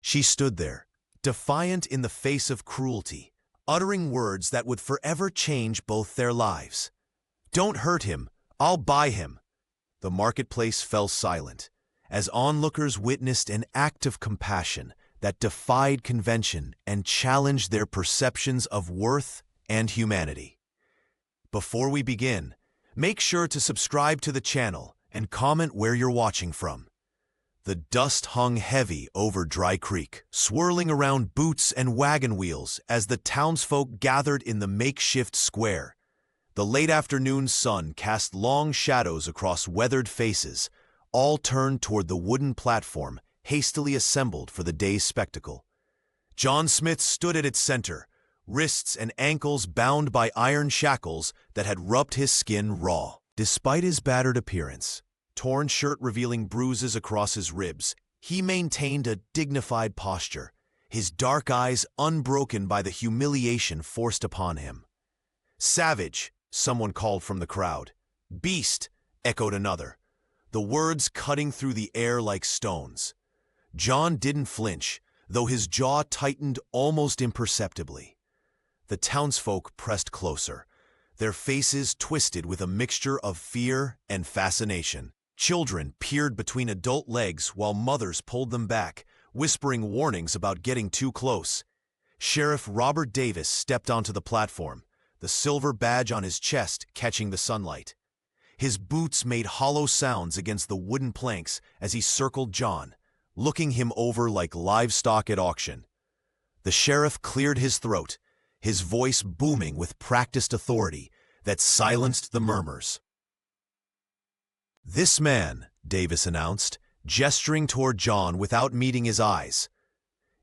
She stood there, defiant in the face of cruelty, uttering words that would forever change both their lives. "Don't hurt him. I'll buy him." The marketplace fell silent, as onlookers witnessed an act of compassion that defied convention and challenged their perceptions of worth and humanity. Before we begin, make sure to subscribe to the channel and comment where you're watching from. The dust hung heavy over Dry Creek, swirling around boots and wagon wheels as the townsfolk gathered in the makeshift square. The late afternoon sun cast long shadows across weathered faces, all turned toward the wooden platform hastily assembled for the day's spectacle. John Smith stood at its center, wrists and ankles bound by iron shackles that had rubbed his skin raw. Despite his battered appearance, torn shirt revealing bruises across his ribs, he maintained a dignified posture, his dark eyes unbroken by the humiliation forced upon him. "Savage," someone called from the crowd. "Beast," echoed another, the words cutting through the air like stones. John didn't flinch, though his jaw tightened almost imperceptibly. The townsfolk pressed closer, their faces twisted with a mixture of fear and fascination. Children peered between adult legs while mothers pulled them back, whispering warnings about getting too close. Sheriff Robert Davis stepped onto the platform, the silver badge on his chest catching the sunlight. His boots made hollow sounds against the wooden planks as he circled John, looking him over like livestock at auction. The sheriff cleared his throat, his voice booming with practiced authority that silenced the murmurs. "This man," Davis announced, gesturing toward John without meeting his eyes,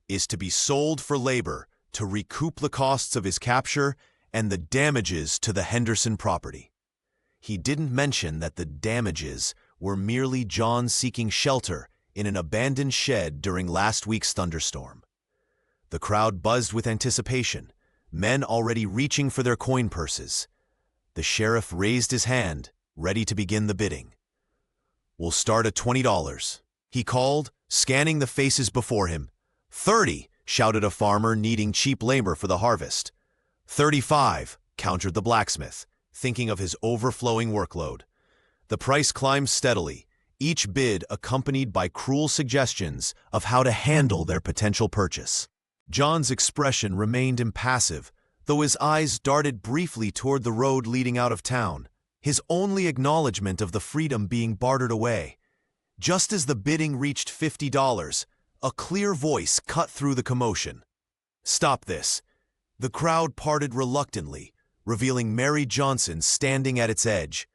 "is to be sold for labor to recoup the costs of his capture and the damages to the Henderson property." He didn't mention that the damages were merely John seeking shelter in an abandoned shed during last week's thunderstorm. The crowd buzzed with anticipation, men already reaching for their coin purses. The sheriff raised his hand, ready to begin the bidding. "We'll start at $20, he called, scanning the faces before him. "30, shouted a farmer needing cheap labor for the harvest. "35, countered the blacksmith, thinking of his overflowing workload. The price climbed steadily, each bid accompanied by cruel suggestions of how to handle their potential purchase. John's expression remained impassive, though his eyes darted briefly toward the road leading out of town, his only acknowledgement of the freedom being bartered away. Just as the bidding reached $50, a clear voice cut through the commotion. "Stop this." The crowd parted reluctantly, revealing Mary Johnson standing at its edge.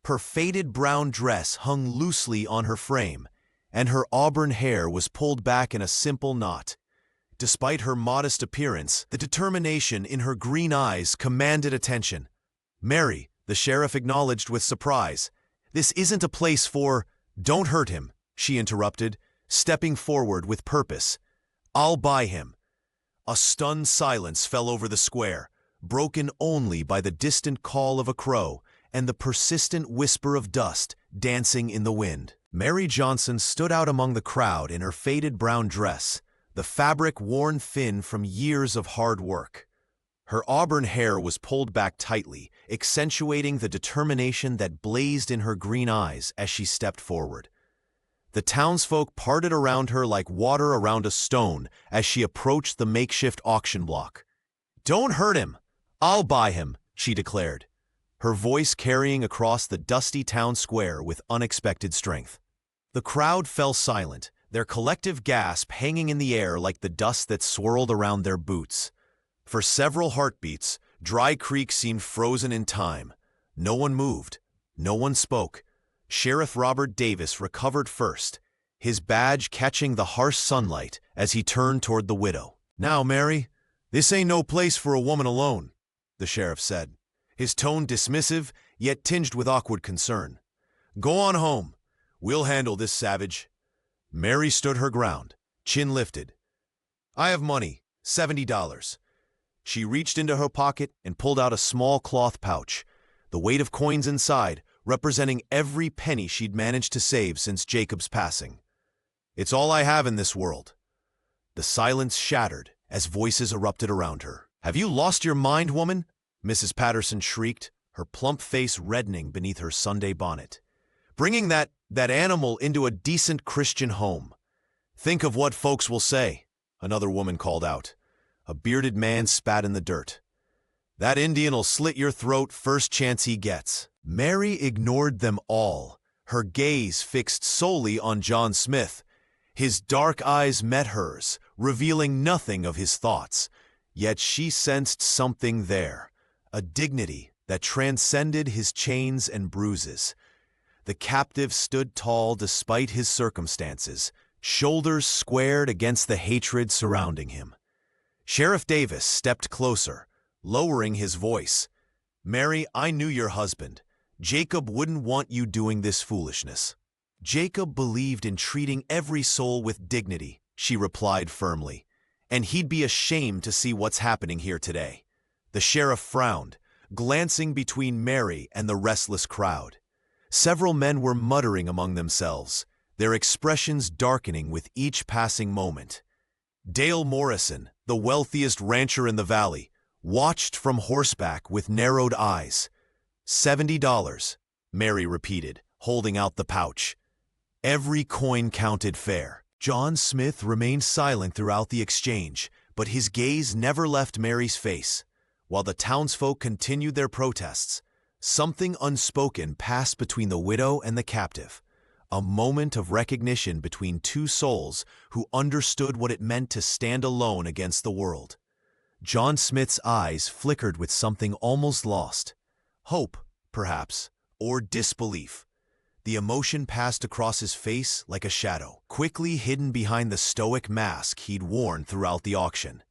Her faded brown dress hung loosely on her frame, and her auburn hair was pulled back in a simple knot. Despite her modest appearance, the determination in her green eyes commanded attention. "Mary," the sheriff acknowledged with surprise, "this isn't a place for—" "Don't hurt him," she interrupted, stepping forward with purpose. "I'll buy him." A stunned silence fell over the square, broken only by the distant call of a crow and the persistent whisper of dust dancing in the wind. Mary Johnson stood out among the crowd in her faded brown dress, the fabric worn thin from years of hard work. Her auburn hair was pulled back tightly, accentuating the determination that blazed in her green eyes as she stepped forward. The townsfolk parted around her like water around a stone as she approached the makeshift auction block. "Don't hurt him. I'll buy him," she declared, her voice carrying across the dusty town square with unexpected strength. The crowd fell silent, their collective gasp hanging in the air like the dust that swirled around their boots. For several heartbeats, Dry Creek seemed frozen in time. No one moved. No one spoke. Sheriff Robert Davis recovered first, his badge catching the harsh sunlight as he turned toward the widow. "Now, Mary, this ain't no place for a woman alone," the sheriff said, his tone dismissive yet tinged with awkward concern. "Go on home. We'll handle this savage." Mary stood her ground, chin lifted. "I have money, $70. She reached into her pocket and pulled out a small cloth pouch, the weight of coins inside representing every penny she'd managed to save since Jacob's passing. "It's all I have in this world." The silence shattered as voices erupted around her. "Have you lost your mind, woman?" Mrs. Patterson shrieked, her plump face reddening beneath her Sunday bonnet. "Bringing that animal into a decent Christian home. Think of what folks will say," another woman called out. A bearded man spat in the dirt. "That Indian'll slit your throat first chance he gets." Mary ignored them all, her gaze fixed solely on John Smith. His dark eyes met hers, revealing nothing of his thoughts, yet she sensed something there, a dignity that transcended his chains and bruises. The captive stood tall despite his circumstances, shoulders squared against the hatred surrounding him. Sheriff Davis stepped closer, lowering his voice. "Mary, I knew your husband. Jacob wouldn't want you doing this foolishness." "Jacob believed in treating every soul with dignity," she replied firmly, "and he'd be ashamed to see what's happening here today." The sheriff frowned, glancing between Mary and the restless crowd. Several men were muttering among themselves, their expressions darkening with each passing moment. Dale Morrison, the wealthiest rancher in the valley, watched from horseback with narrowed eyes. $70, Mary repeated, holding out the pouch. Every coin counted fair. John Smith remained silent throughout the exchange, but his gaze never left Mary's face. While the townsfolk continued their protests, something unspoken passed between the widow and the captive, a moment of recognition between two souls who understood what it meant to stand alone against the world. John Smith's eyes flickered with something almost lost. Hope, perhaps, or disbelief. The emotion passed across his face like a shadow, quickly hidden behind the stoic mask he'd worn throughout the auction.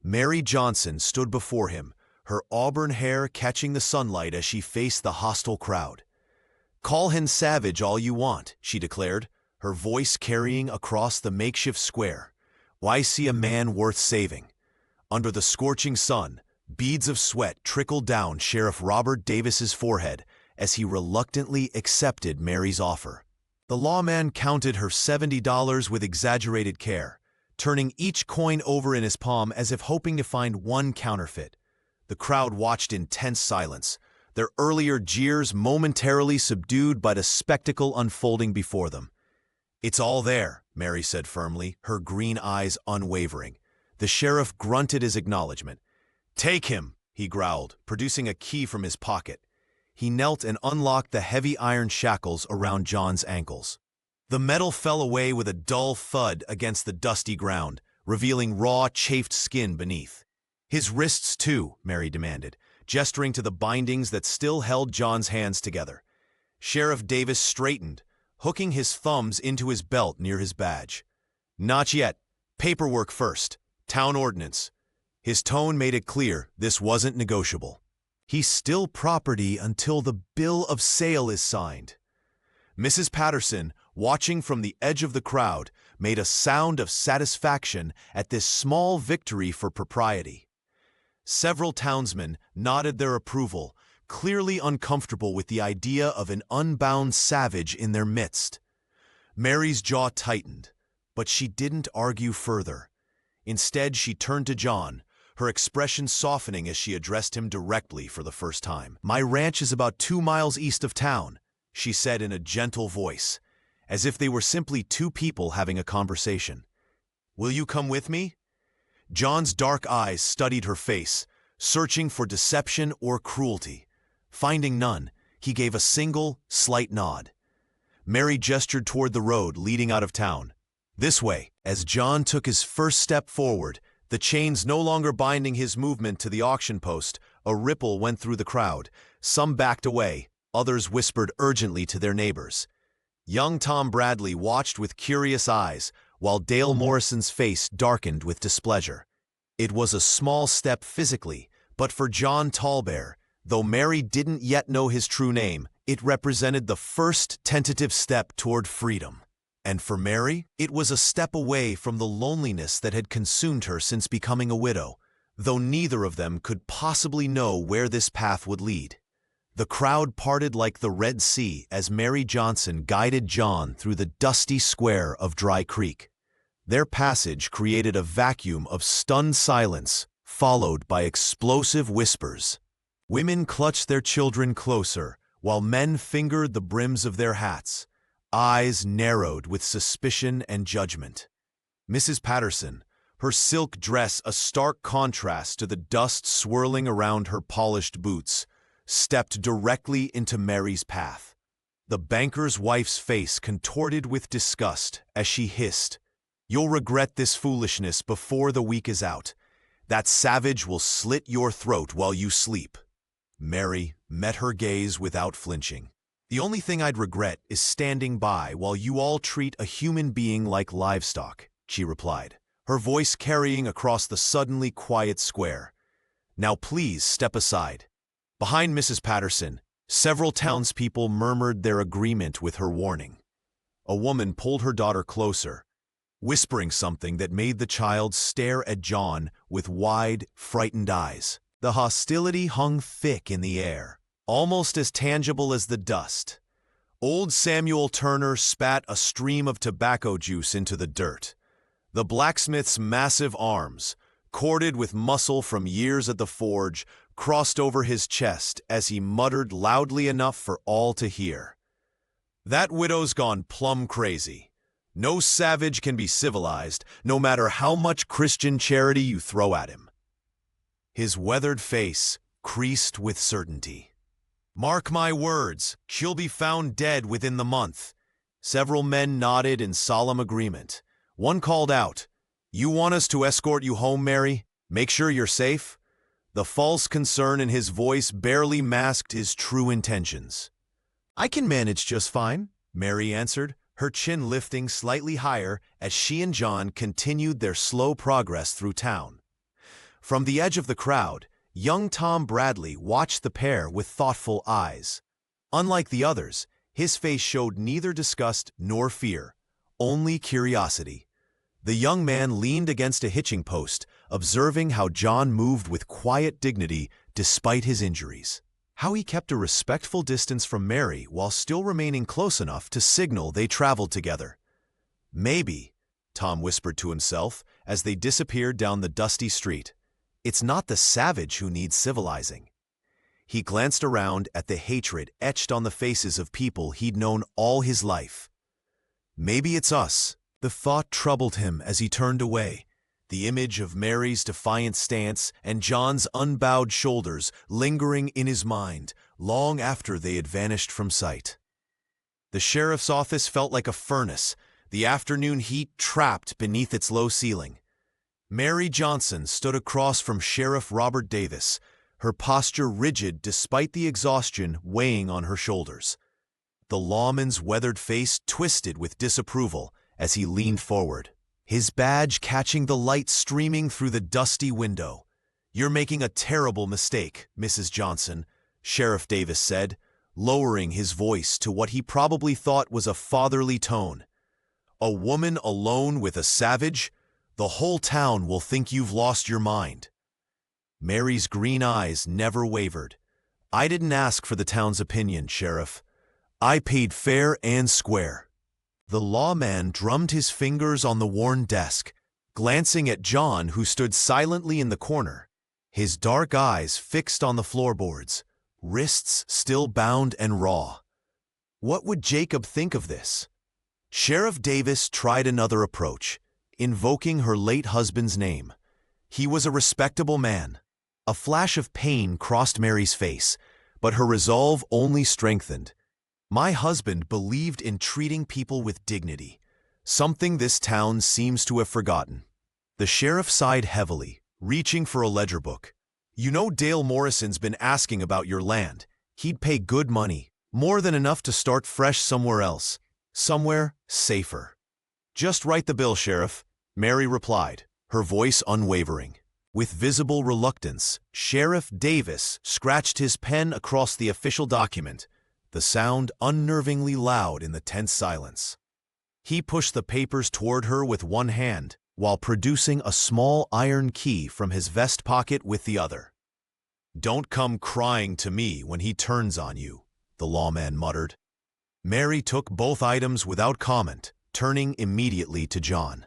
Mary Johnson stood before him, her auburn hair catching the sunlight as she faced the hostile crowd. "Call him savage all you want," she declared, her voice carrying across the makeshift square. "Why see a man worth saving?" Under the scorching sun, beads of sweat trickled down Sheriff Robert Davis's forehead as he reluctantly accepted Mary's offer. The lawman counted her $70 with exaggerated care, turning each coin over in his palm as if hoping to find one counterfeit. The crowd watched in tense silence, their earlier jeers momentarily subdued by the spectacle unfolding before them. "It's all there," Mary said firmly, her green eyes unwavering. The sheriff grunted his acknowledgement. "Take him," he growled, producing a key from his pocket. He knelt and unlocked the heavy iron shackles around John's ankles. The metal fell away with a dull thud against the dusty ground, revealing raw, chafed skin beneath. "His wrists, too," Mary demanded, gesturing to the bindings that still held John's hands together. Sheriff Davis straightened, hooking his thumbs into his belt near his badge. "Not yet. Paperwork first. Town ordinance." His tone made it clear this wasn't negotiable. "He's still property until the bill of sale is signed." Mrs. Patterson, watching from the edge of the crowd, made a sound of satisfaction at this small victory for propriety. Several townsmen nodded their approval, clearly uncomfortable with the idea of an unbound savage in their midst. Mary's jaw tightened, but she didn't argue further. Instead, she turned to John, her expression softening as she addressed him directly for the first time. "My ranch is about 2 miles east of town," she said in a gentle voice, as if they were simply two people having a conversation. "Will you come with me?" John's dark eyes studied her face, searching for deception or cruelty. Finding none, he gave a single, slight nod. Mary gestured toward the road leading out of town. "This way." As John took his first step forward, the chains no longer binding his movement to the auction post, a ripple went through the crowd. Some backed away, others whispered urgently to their neighbors. Young Tom Bradley watched with curious eyes, while Dale Morrison's face darkened with displeasure. It was a small step physically, but for John Tallbear, though Mary didn't yet know his true name, it represented the first tentative step toward freedom. And for Mary, it was a step away from the loneliness that had consumed her since becoming a widow, though neither of them could possibly know where this path would lead. The crowd parted like the Red Sea as Mary Johnson guided John through the dusty square of Dry Creek. Their passage created a vacuum of stunned silence, followed by explosive whispers. Women clutched their children closer, while men fingered the brims of their hats, eyes narrowed with suspicion and judgment. Mrs. Patterson, her silk dress a stark contrast to the dust swirling around her polished boots, stepped directly into Mary's path. The banker's wife's face contorted with disgust as she hissed, "You'll regret this foolishness before the week is out. That savage will slit your throat while you sleep." Mary met her gaze without flinching. "The only thing I'd regret is standing by while you all treat a human being like livestock," she replied, her voice carrying across the suddenly quiet square. "Now please step aside." Behind Mrs. Patterson, several townspeople murmured their agreement with her warning. A woman pulled her daughter closer, whispering something that made the child stare at John with wide, frightened eyes. The hostility hung thick in the air, almost as tangible as the dust. Old Samuel Turner spat a stream of tobacco juice into the dirt. The blacksmith's massive arms, corded with muscle from years at the forge, crossed over his chest as he muttered loudly enough for all to hear. "That widow's gone plumb crazy. No savage can be civilized, no matter how much Christian charity you throw at him." His weathered face creased with certainty. "Mark my words, she'll be found dead within the month." Several men nodded in solemn agreement. One called out, "You want us to escort you home, Mary? Make sure you're safe?" The false concern in his voice barely masked his true intentions. "I can manage just fine," Mary answered, her chin lifting slightly higher as she and John continued their slow progress through town. From the edge of the crowd, young Tom Bradley watched the pair with thoughtful eyes. Unlike the others, his face showed neither disgust nor fear, only curiosity. The young man leaned against a hitching post, observing how John moved with quiet dignity despite his injuries. How he kept a respectful distance from Mary while still remaining close enough to signal they traveled together. "Maybe," Tom whispered to himself as they disappeared down the dusty street, "it's not the savage who needs civilizing." He glanced around at the hatred etched on the faces of people he'd known all his life. "Maybe it's us." The thought troubled him as he turned away, the image of Mary's defiant stance and John's unbowed shoulders lingering in his mind long after they had vanished from sight. The sheriff's office felt like a furnace, the afternoon heat trapped beneath its low ceiling. Mary Johnson stood across from Sheriff Robert Davis, her posture rigid despite the exhaustion weighing on her shoulders. The lawman's weathered face twisted with disapproval as he leaned forward, his badge catching the light streaming through the dusty window. "You're making a terrible mistake, Mrs. Johnson," Sheriff Davis said, lowering his voice to what he probably thought was a fatherly tone. "A woman alone with a savage? The whole town will think you've lost your mind." Mary's green eyes never wavered. "I didn't ask for the town's opinion, Sheriff. I paid fair and square." The lawman drummed his fingers on the worn desk, glancing at John, who stood silently in the corner, his dark eyes fixed on the floorboards, wrists still bound and raw. What would Jacob think of this? Sheriff Davis tried another approach, invoking her late husband's name. He was a respectable man. A flash of pain crossed Mary's face, but her resolve only strengthened. "My husband believed in treating people with dignity, something this town seems to have forgotten." The sheriff sighed heavily, reaching for a ledger book. "You know Dale Morrison's been asking about your land. He'd pay good money, more than enough to start fresh somewhere else, somewhere safer." "Just write the bill, Sheriff," Mary replied, her voice unwavering. With visible reluctance, Sheriff Davis scratched his pen across the official document, the sound unnervingly loud in the tense silence. He pushed the papers toward her with one hand, while producing a small iron key from his vest pocket with the other. "Don't come crying to me when he turns on you," the lawman muttered. Mary took both items without comment, turning immediately to John.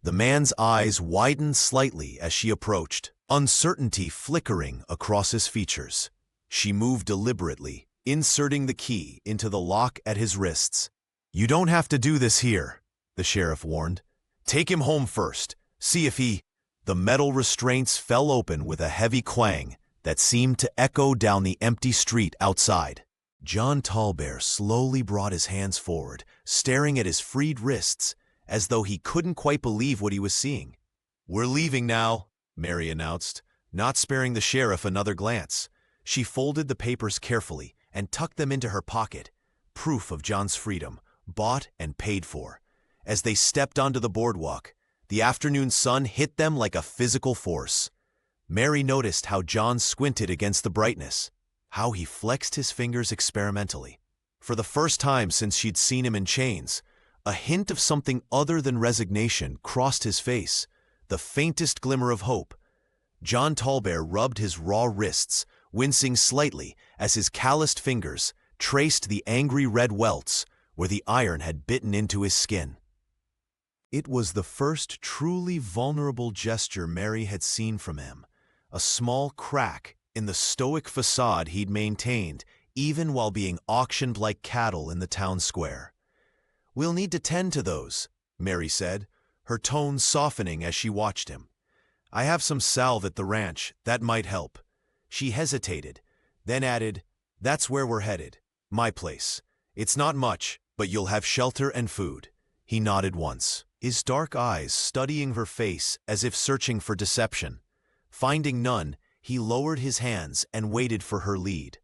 The man's eyes widened slightly as she approached, uncertainty flickering across his features. She moved deliberately, inserting the key into the lock at his wrists. "You don't have to do this here," the sheriff warned. "Take him home first. See if he—" The metal restraints fell open with a heavy clang that seemed to echo down the empty street outside. John Tallbear slowly brought his hands forward, staring at his freed wrists, as though he couldn't quite believe what he was seeing. "We're leaving now," Mary announced, not sparing the sheriff another glance. She folded the papers carefully and tucked them into her pocket, proof of John's freedom, bought and paid for. As they stepped onto the boardwalk, the afternoon sun hit them like a physical force. Mary noticed how John squinted against the brightness, how he flexed his fingers experimentally. For the first time since she'd seen him in chains, a hint of something other than resignation crossed his face, the faintest glimmer of hope. John Tallbear rubbed his raw wrists, wincing slightly as his calloused fingers traced the angry red welts where the iron had bitten into his skin. It was the first truly vulnerable gesture Mary had seen from him, a small crack in the stoic facade he'd maintained even while being auctioned like cattle in the town square. "We'll need to tend to those," Mary said, her tone softening as she watched him. "I have some salve at the ranch. That might help." She hesitated, then added, "That's where we're headed. My place. It's not much, but you'll have shelter and food." He nodded once, his dark eyes studying her face as if searching for deception. Finding none, he lowered his hands and waited for her lead.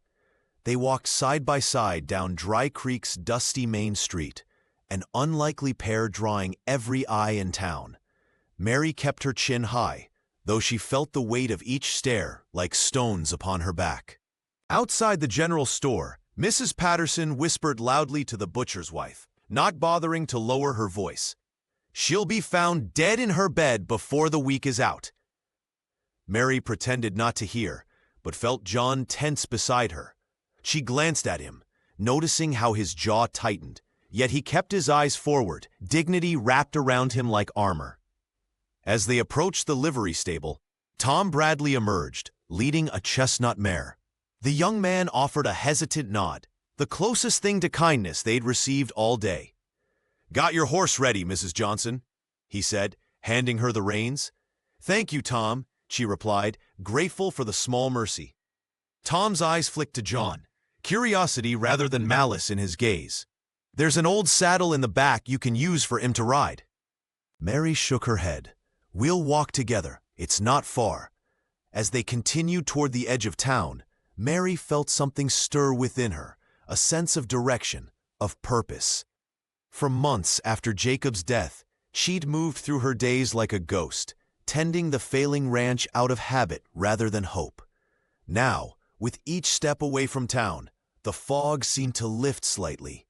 They walked side by side down Dry Creek's dusty main street, an unlikely pair drawing every eye in town. Mary kept her chin high, though she felt the weight of each stare like stones upon her back. Outside the general store, Mrs. Patterson whispered loudly to the butcher's wife, not bothering to lower her voice. "She'll be found dead in her bed before the week is out." Mary pretended not to hear, but felt John tense beside her. She glanced at him, noticing how his jaw tightened, yet he kept his eyes forward, dignity wrapped around him like armor. As they approached the livery stable, Tom Bradley emerged, leading a chestnut mare. The young man offered a hesitant nod, the closest thing to kindness they'd received all day. "Got your horse ready, Mrs. Johnson," he said, handing her the reins. "Thank you, Tom," she replied, grateful for the small mercy. Tom's eyes flicked to John, curiosity rather than malice in his gaze. "There's an old saddle in the back you can use for him to ride." Mary shook her head. "We'll walk together. It's not far." As they continued toward the edge of town, Mary felt something stir within her, a sense of direction, of purpose. For months after Jacob's death, she'd moved through her days like a ghost, tending the failing ranch out of habit rather than hope. Now, with each step away from town, the fog seemed to lift slightly.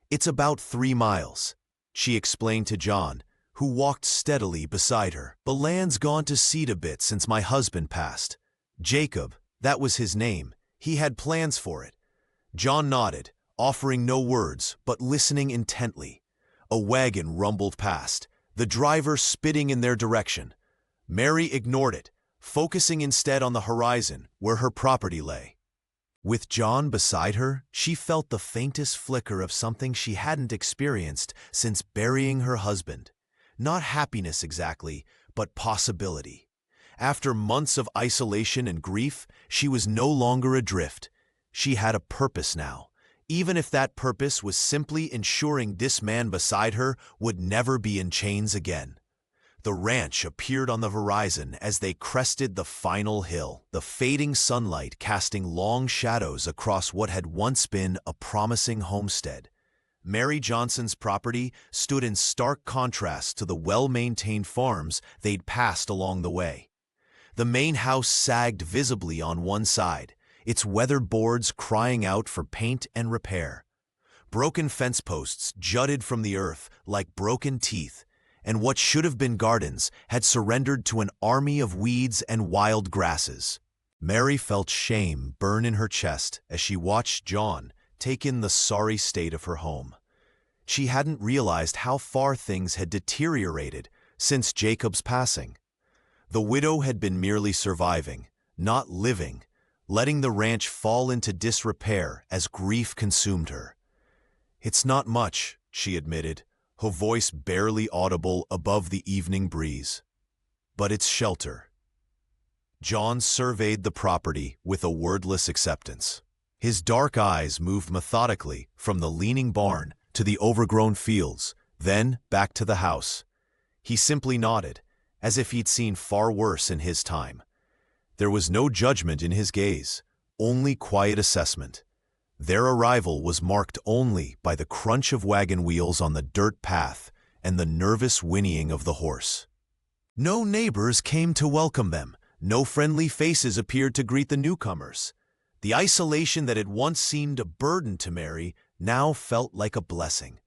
"It's about 3 miles," she explained to John, who walked steadily beside her. "The land's gone to seed a bit since my husband passed. Jacob, that was his name. He had plans for it." John nodded, offering no words, but listening intently. A wagon rumbled past, the driver spitting in their direction. Mary ignored it, focusing instead on the horizon where her property lay. With John beside her, she felt the faintest flicker of something she hadn't experienced since burying her husband. Not happiness exactly, but possibility. After months of isolation and grief, she was no longer adrift. She had a purpose now, even if that purpose was simply ensuring this man beside her would never be in chains again. The ranch appeared on the horizon as they crested the final hill, the fading sunlight casting long shadows across what had once been a promising homestead. Mary Johnson's property stood in stark contrast to the well-maintained farms they'd passed along the way. The main house sagged visibly on one side, its weathered boards crying out for paint and repair. Broken fence posts jutted from the earth like broken teeth, and what should have been gardens had surrendered to an army of weeds and wild grasses. Mary felt shame burn in her chest as she watched John take in the sorry state of her home. She hadn't realized how far things had deteriorated since Jacob's passing. The widow had been merely surviving, not living, letting the ranch fall into disrepair as grief consumed her. "It's not much," she admitted, her voice barely audible above the evening breeze. "But it's shelter." John surveyed the property with a wordless acceptance. His dark eyes moved methodically from the leaning barn to the overgrown fields, then back to the house. He simply nodded, as if he'd seen far worse in his time. There was no judgment in his gaze, only quiet assessment. Their arrival was marked only by the crunch of wagon wheels on the dirt path and the nervous whinnying of the horse. No neighbors came to welcome them. No friendly faces appeared to greet the newcomers. The isolation that had once seemed a burden to Mary now felt like a blessing.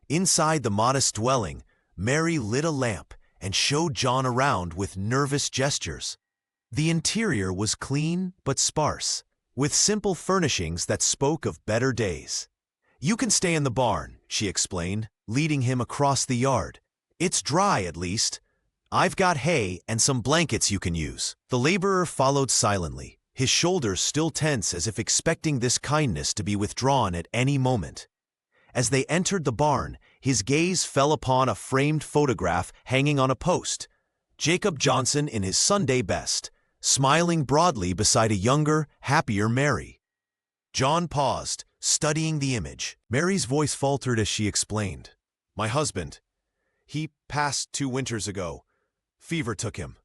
Inside the modest dwelling, Mary lit a lamp and showed John around with nervous gestures. The interior was clean but sparse, with simple furnishings that spoke of better days. "You can stay in the barn," she explained, leading him across the yard. "It's dry, at least. I've got hay and some blankets you can use." The laborer followed silently, his shoulders still tense as if expecting this kindness to be withdrawn at any moment. As they entered the barn, his gaze fell upon a framed photograph hanging on a post. Jacob Johnson in his Sunday best, smiling broadly beside a younger, happier Mary. John paused, studying the image. Mary's voice faltered as she explained. "My husband. He passed 2 winters ago. Fever took him."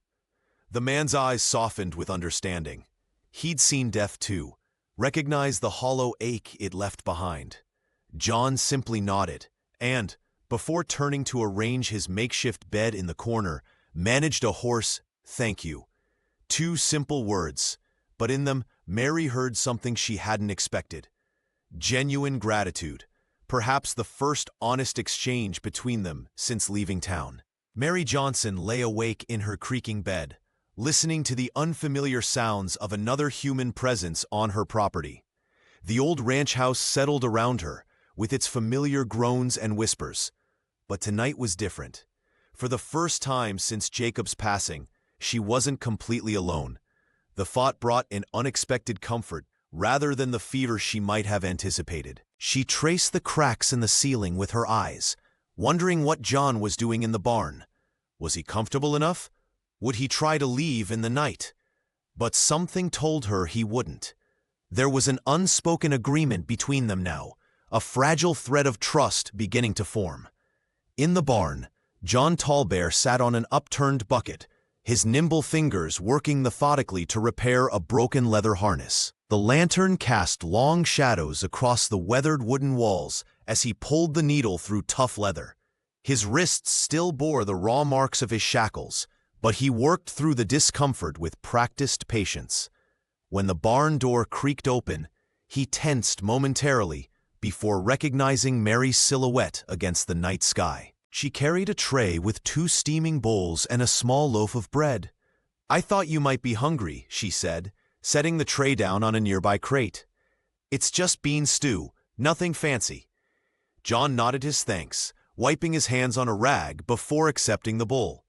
The man's eyes softened with understanding. He'd seen death too, recognized the hollow ache it left behind. John simply nodded, and, before turning to arrange his makeshift bed in the corner, managed a hoarse "thank you." 2 simple words, but in them Mary heard something she hadn't expected. Genuine gratitude, perhaps the first honest exchange between them since leaving town. Mary Johnson lay awake in her creaking bed, listening to the unfamiliar sounds of another human presence on her property. The old ranch house settled around her, with its familiar groans and whispers. But tonight was different. For the first time since Jacob's passing, she wasn't completely alone. The thought brought an unexpected comfort, rather than the fever she might have anticipated. She traced the cracks in the ceiling with her eyes, wondering what John was doing in the barn. Was he comfortable enough? Would he try to leave in the night? But something told her he wouldn't. There was an unspoken agreement between them now, a fragile thread of trust beginning to form. In the barn, John Tallbear sat on an upturned bucket, his nimble fingers working methodically to repair a broken leather harness. The lantern cast long shadows across the weathered wooden walls as he pulled the needle through tough leather. His wrists still bore the raw marks of his shackles, but he worked through the discomfort with practiced patience. When the barn door creaked open, he tensed momentarily before recognizing Mary's silhouette against the night sky. She carried a tray with 2 steaming bowls and a small loaf of bread. "I thought you might be hungry," she said, setting the tray down on a nearby crate. "It's just bean stew, nothing fancy." John nodded his thanks, wiping his hands on a rag before accepting the bowl.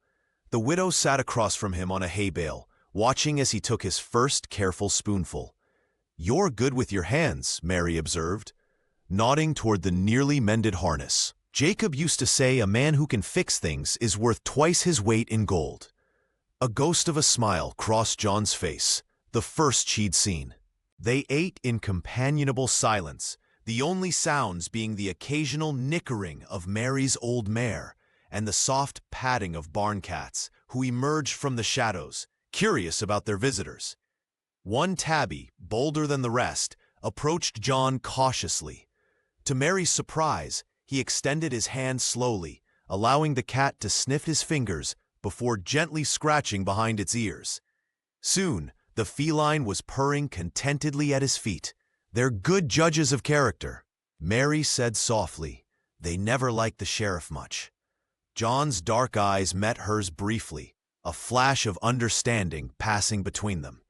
The widow sat across from him on a hay bale, watching as he took his first careful spoonful. "You're good with your hands," Mary observed, nodding toward the nearly mended harness. "Jacob used to say a man who can fix things is worth twice his weight in gold." A ghost of a smile crossed John's face, the first she'd seen. They ate in companionable silence, the only sounds being the occasional nickering of Mary's old mare and the soft padding of barn cats who emerged from the shadows, curious about their visitors. One tabby, bolder than the rest, approached John cautiously. To Mary's surprise, he extended his hand slowly, allowing the cat to sniff his fingers before gently scratching behind its ears. Soon, the feline was purring contentedly at his feet. "They're good judges of character," Mary said softly. "They never liked the sheriff much." John's dark eyes met hers briefly, a flash of understanding passing between them.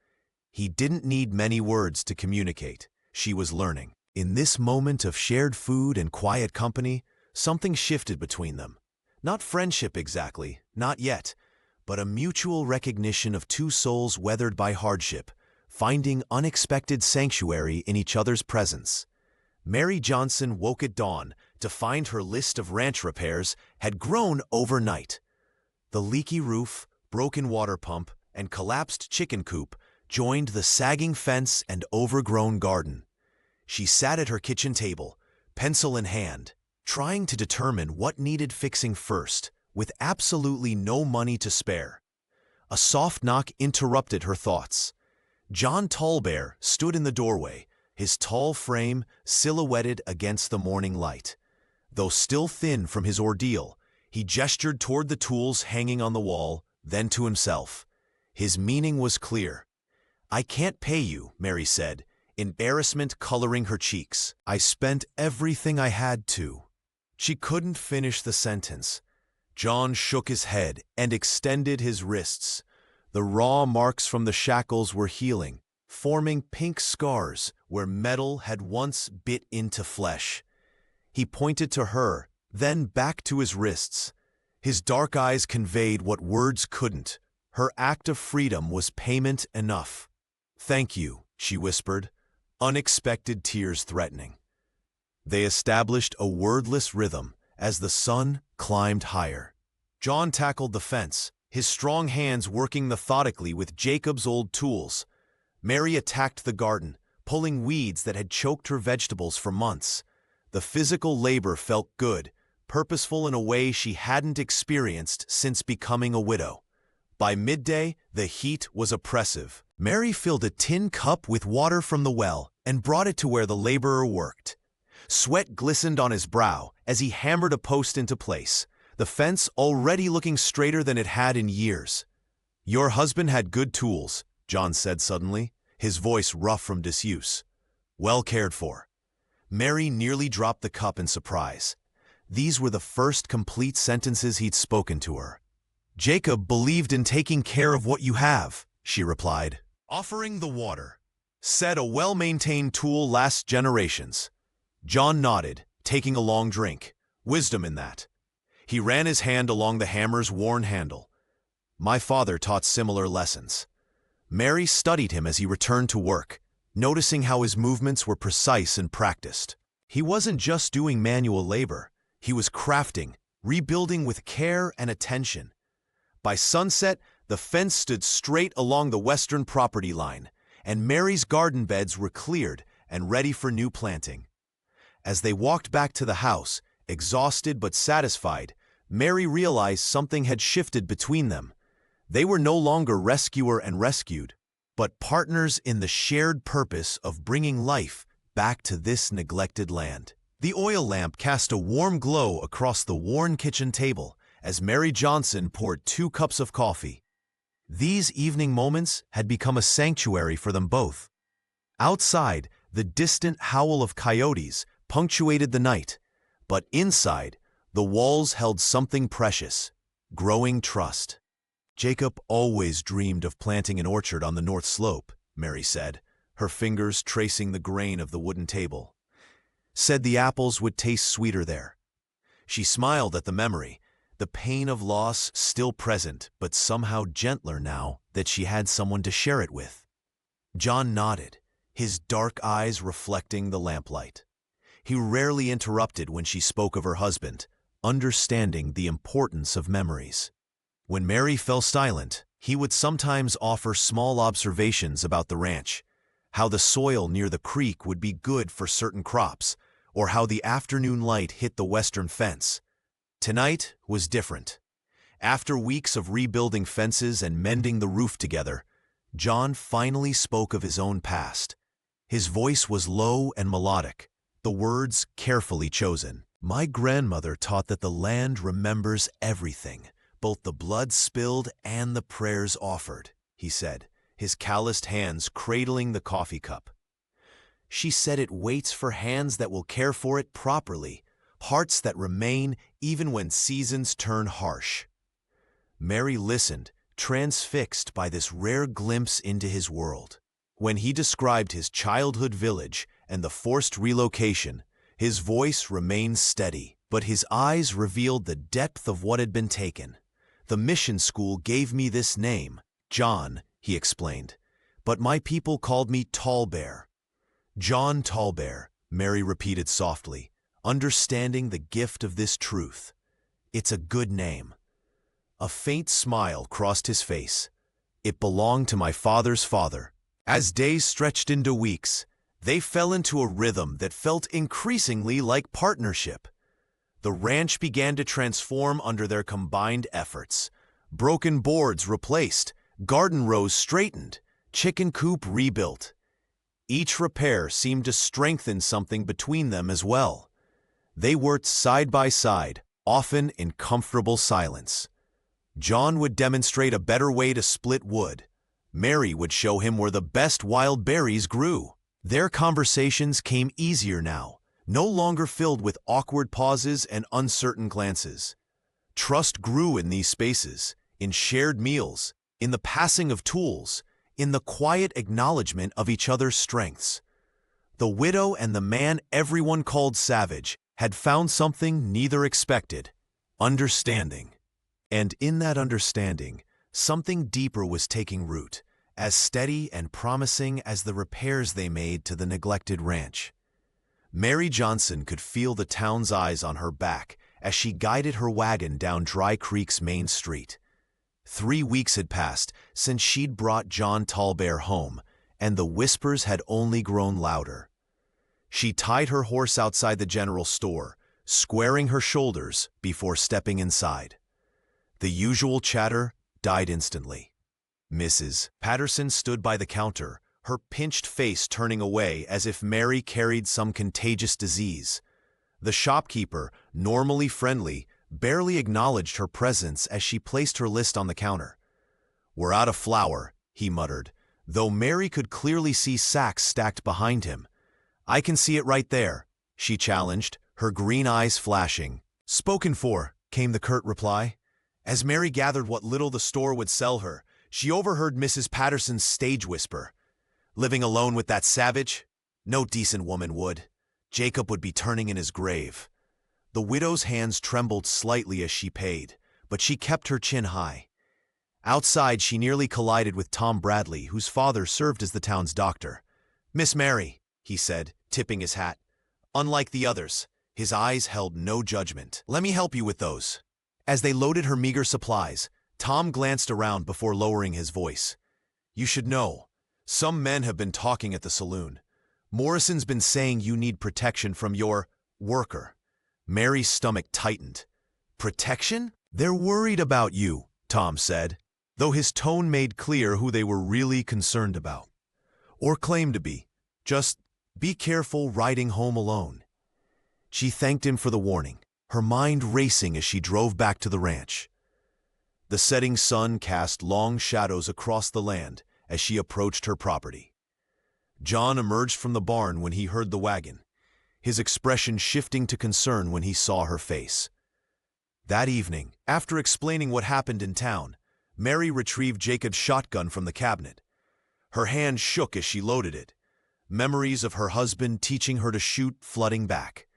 He didn't need many words to communicate. She was learning. In this moment of shared food and quiet company, something shifted between them. Not friendship exactly, not yet, but a mutual recognition of two souls weathered by hardship, finding unexpected sanctuary in each other's presence. Mary Johnson woke at dawn to find her list of ranch repairs had grown overnight. The leaky roof, broken water pump, and collapsed chicken coop joined the sagging fence and overgrown garden. She sat at her kitchen table, pencil in hand, trying to determine what needed fixing first, with absolutely no money to spare. A soft knock interrupted her thoughts. John Tallbear stood in the doorway, his tall frame silhouetted against the morning light. Though still thin from his ordeal, he gestured toward the tools hanging on the wall, then to himself. His meaning was clear. "I can't pay you," Mary said, embarrassment coloring her cheeks. "I spent everything I had to." She couldn't finish the sentence. John shook his head and extended his wrists. The raw marks from the shackles were healing, forming pink scars where metal had once bit into flesh. He pointed to her, then back to his wrists. His dark eyes conveyed what words couldn't. Her act of freedom was payment enough. "Thank you," she whispered, unexpected tears threatening. They established a wordless rhythm as the sun climbed higher. John tackled the fence, his strong hands working methodically with Jacob's old tools. Mary attacked the garden, pulling weeds that had choked her vegetables for months. The physical labor felt good, purposeful in a way she hadn't experienced since becoming a widow. By midday, the heat was oppressive. Mary filled a tin cup with water from the well and brought it to where the laborer worked. Sweat glistened on his brow as he hammered a post into place, the fence already looking straighter than it had in years. "Your husband had good tools," John said suddenly, his voice rough from disuse. "Well cared for." Mary nearly dropped the cup in surprise. These were the first complete sentences he'd spoken to her. "Jacob believed in taking care of what you have," she replied. "Offering the water," said a well-maintained tool lasts generations. John nodded, taking a long drink. Wisdom in that. He ran his hand along the hammer's worn handle. "My father taught similar lessons." Mary studied him as he returned to work, noticing how his movements were precise and practiced. He wasn't just doing manual labor. He was crafting, rebuilding with care and attention. By sunset, the fence stood straight along the western property line, and Mary's garden beds were cleared and ready for new planting. As they walked back to the house, exhausted but satisfied, Mary realized something had shifted between them. They were no longer rescuer and rescued, but partners in the shared purpose of bringing life back to this neglected land. The oil lamp cast a warm glow across the worn kitchen table as Mary Johnson poured 2 cups of coffee. These evening moments had become a sanctuary for them both. Outside, the distant howl of coyotes punctuated the night, but inside, the walls held something precious, growing trust. "Jacob always dreamed of planting an orchard on the north slope," Mary said, her fingers tracing the grain of the wooden table. "Said the apples would taste sweeter there." She smiled at the memory, the pain of loss still present but somehow gentler now that she had someone to share it with. John nodded, his dark eyes reflecting the lamplight. He rarely interrupted when she spoke of her husband, understanding the importance of memories. When Mary fell silent, he would sometimes offer small observations about the ranch, how the soil near the creek would be good for certain crops, or how the afternoon light hit the western fence. Tonight was different. After weeks of rebuilding fences and mending the roof together, John finally spoke of his own past. His voice was low and melodic, the words carefully chosen. "My grandmother taught that the land remembers everything, both the blood spilled and the prayers offered," he said, his calloused hands cradling the coffee cup. "She said it waits for hands that will care for it properly, hearts that remain even when seasons turn harsh." Mary listened, transfixed by this rare glimpse into his world. When he described his childhood village and the forced relocation, his voice remained steady. but his eyes revealed the depth of what had been taken. "The mission school gave me this name, John," he explained, "but my people called me Tallbear." "John Tallbear," Mary repeated softly, understanding the gift of this truth. "It's a good name." A faint smile crossed his face. "It belonged to my father's father." As days stretched into weeks, they fell into a rhythm that felt increasingly like partnership. The ranch began to transform under their combined efforts. Broken boards replaced, garden rows straightened, chicken coop rebuilt. Each repair seemed to strengthen something between them as well. They worked side by side, often in comfortable silence. John would demonstrate a better way to split wood. Mary would show him where the best wild berries grew. Their conversations came easier now, no longer filled with awkward pauses and uncertain glances. Trust grew in these spaces, in shared meals, in the passing of tools, in the quiet acknowledgement of each other's strengths. The widow and the man everyone called Savage had found something neither expected: understanding. And in that understanding, something deeper was taking root, as steady and promising as the repairs they made to the neglected ranch. Mary Johnson could feel the town's eyes on her back as she guided her wagon down Dry Creek's main street. 3 weeks had passed since she'd brought John Tallbear home, and the whispers had only grown louder. She tied her horse outside the general store, squaring her shoulders before stepping inside. The usual chatter died instantly. Mrs. Patterson stood by the counter, her pinched face turning away as if Mary carried some contagious disease. The shopkeeper, normally friendly, barely acknowledged her presence as she placed her list on the counter. "We're out of flour," he muttered, though Mary could clearly see sacks stacked behind him. "I can see it right there," she challenged, her green eyes flashing. "Spoken for," came the curt reply. As Mary gathered what little the store would sell her, she overheard Mrs. Patterson's stage whisper. "Living alone with that Savage? No decent woman would. Jacob would be turning in his grave." The widow's hands trembled slightly as she paid, but she kept her chin high. Outside, she nearly collided with Tom Bradley, whose father served as the town's doctor. "Miss Mary," he said, tipping his hat. Unlike the others, his eyes held no judgment. "Let me help you with those." As they loaded her meager supplies, Tom glanced around before lowering his voice. "You should know, some men have been talking at the saloon. Morrison's been saying you need protection from your worker." Mary's stomach tightened. "Protection? They're worried about you," Tom said, though his tone made clear who they were really concerned about. "Or claimed to be. Just be careful riding home alone." She thanked him for the warning, her mind racing as she drove back to the ranch. The setting sun cast long shadows across the land as she approached her property. John emerged from the barn when he heard the wagon, his expression shifting to concern when he saw her face. That evening, after explaining what happened in town, Mary retrieved Jacob's shotgun from the cabinet. Her hand shook as she loaded it, memories of her husband teaching her to shoot flooding back.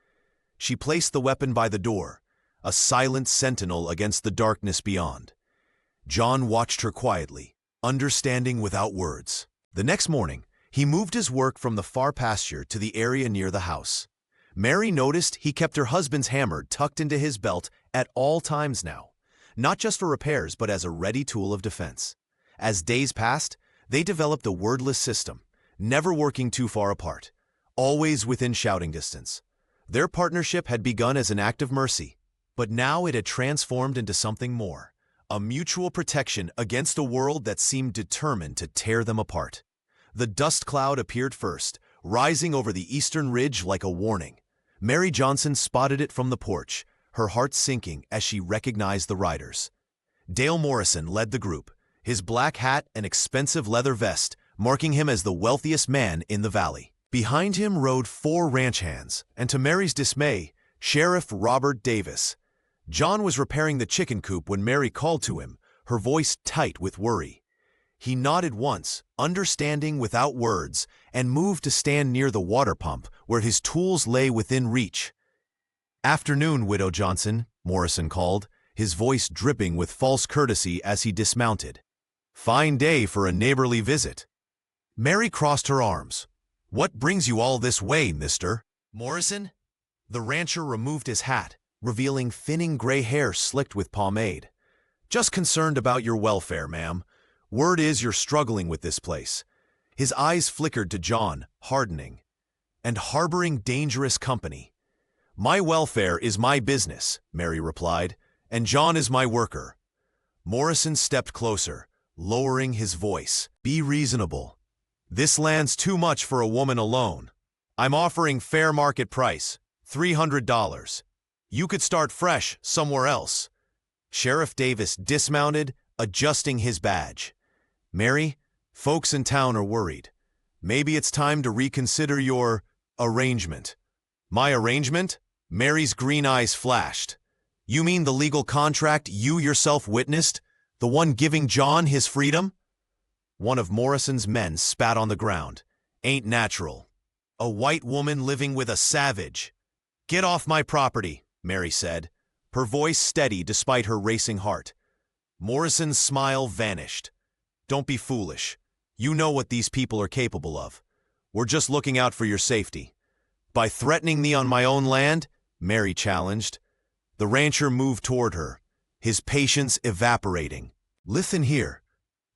She placed the weapon by the door, a silent sentinel against the darkness beyond. John watched her quietly, understanding without words. The next morning, he moved his work from the far pasture to the area near the house. Mary noticed he kept her husband's hammer tucked into his belt at all times now, not just for repairs but as a ready tool of defense. As days passed, they developed a wordless system, never working too far apart, always within shouting distance. Their partnership had begun as an act of mercy, but now it had transformed into something more, a mutual protection against a world that seemed determined to tear them apart. The dust cloud appeared first, rising over the eastern ridge like a warning. Mary Johnson spotted it from the porch, her heart sinking as she recognized the riders. Dale Morrison led the group, his black hat and expensive leather vest marking him as the wealthiest man in the valley. Behind him rode 4 ranch hands, and to Mary's dismay, Sheriff Robert Davis. John was repairing the chicken coop when Mary called to him, her voice tight with worry. He nodded once, understanding without words, and moved to stand near the water pump where his tools lay within reach. "Afternoon, Widow Johnson," Morrison called, his voice dripping with false courtesy as he dismounted. "Fine day for a neighborly visit." Mary crossed her arms. "What brings you all this way, Mr. Morrison?" The rancher removed his hat, revealing thinning gray hair slicked with pomade. "Just concerned about your welfare, ma'am. Word is you're struggling with this place." His eyes flickered to John, hardening. "And harboring dangerous company." "My welfare is my business," Mary replied, "and John is my worker." Morrison stepped closer, lowering his voice. "Be reasonable. This land's too much for a woman alone. I'm offering fair market price, $300. You could start fresh somewhere else." Sheriff Davis dismounted, adjusting his badge. "Mary, folks in town are worried. Maybe it's time to reconsider your arrangement." "My arrangement?" Mary's green eyes flashed. "You mean the legal contract you yourself witnessed? The one giving John his freedom?" One of Morrison's men spat on the ground. "Ain't natural. A white woman living with a savage." "Get off my property," Mary said, her voice steady despite her racing heart. Morrison's smile vanished. "Don't be foolish. You know what these people are capable of. We're just looking out for your safety." "By threatening me on my own land?" Mary challenged. The rancher moved toward her, his patience evaporating. "Listen here."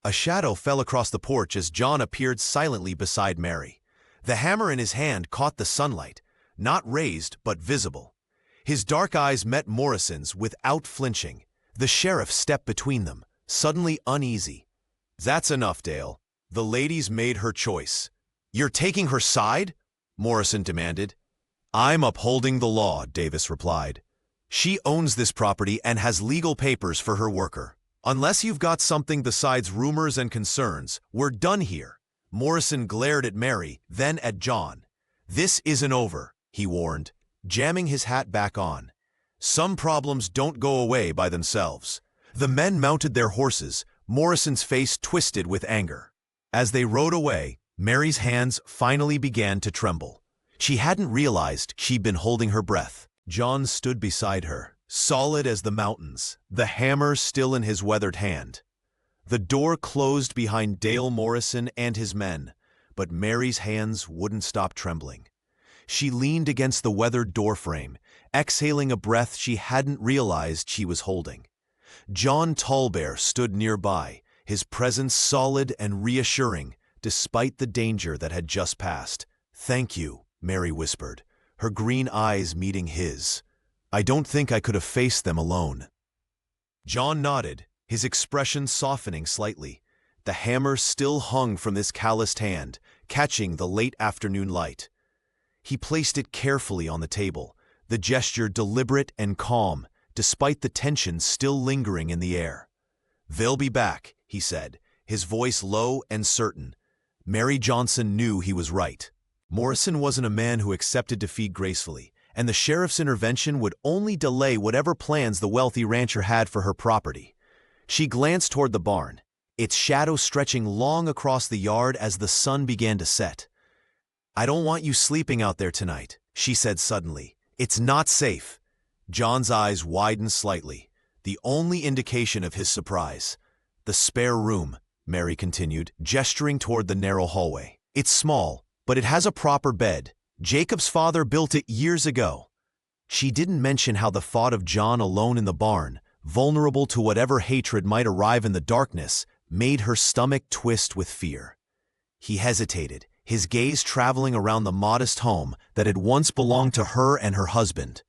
A shadow fell across the porch as John appeared silently beside Mary. The hammer in his hand caught the sunlight, not raised but visible. His dark eyes met Morrison's without flinching. The sheriff stepped between them, suddenly uneasy. "That's enough, Dale. The lady's made her choice." "You're taking her side?" Morrison demanded. "I'm upholding the law," Davis replied. "She owns this property and has legal papers for her worker. Unless you've got something besides rumors and concerns, we're done here." Morrison glared at Mary, then at John. "This isn't over," he warned, jamming his hat back on. "Some problems don't go away by themselves." The men mounted their horses, Morrison's face twisted with anger. As they rode away, Mary's hands finally began to tremble. She hadn't realized she'd been holding her breath. John stood beside her, solid as the mountains, the hammer still in his weathered hand. The door closed behind Dale Morrison and his men, but Mary's hands wouldn't stop trembling. She leaned against the weathered doorframe, exhaling a breath she hadn't realized she was holding. John Tallbear stood nearby, his presence solid and reassuring, despite the danger that had just passed. "Thank you," Mary whispered, her green eyes meeting his. "I don't think I could have faced them alone." John nodded, his expression softening slightly. The hammer still hung from this calloused hand, catching the late afternoon light. He placed it carefully on the table, the gesture deliberate and calm, despite the tension still lingering in the air. "They'll be back," he said, his voice low and certain. Mary Johnson knew he was right. Morrison wasn't a man who accepted defeat gracefully, and the sheriff's intervention would only delay whatever plans the wealthy rancher had for her property. She glanced toward the barn, its shadow stretching long across the yard as the sun began to set. "I don't want you sleeping out there tonight," she said suddenly. "It's not safe." John's eyes widened slightly, the only indication of his surprise. "The spare room," Mary continued, gesturing toward the narrow hallway. "It's small, but it has a proper bed. Jacob's father built it years ago." She didn't mention how the thought of John alone in the barn, vulnerable to whatever hatred might arrive in the darkness, made her stomach twist with fear. He hesitated, his gaze traveling around the modest home that had once belonged to her and her husband.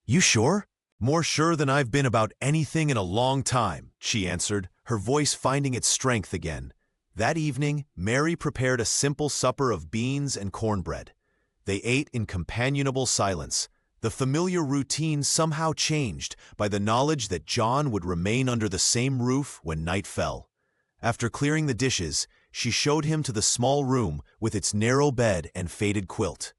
"You sure?" "More sure than I've been about anything in a long time," she answered, her voice finding its strength again. That evening, Mary prepared a simple supper of beans and cornbread. They ate in companionable silence, the familiar routine somehow changed by the knowledge that John would remain under the same roof when night fell. After clearing the dishes, she showed him to the small room with its narrow bed and faded quilt.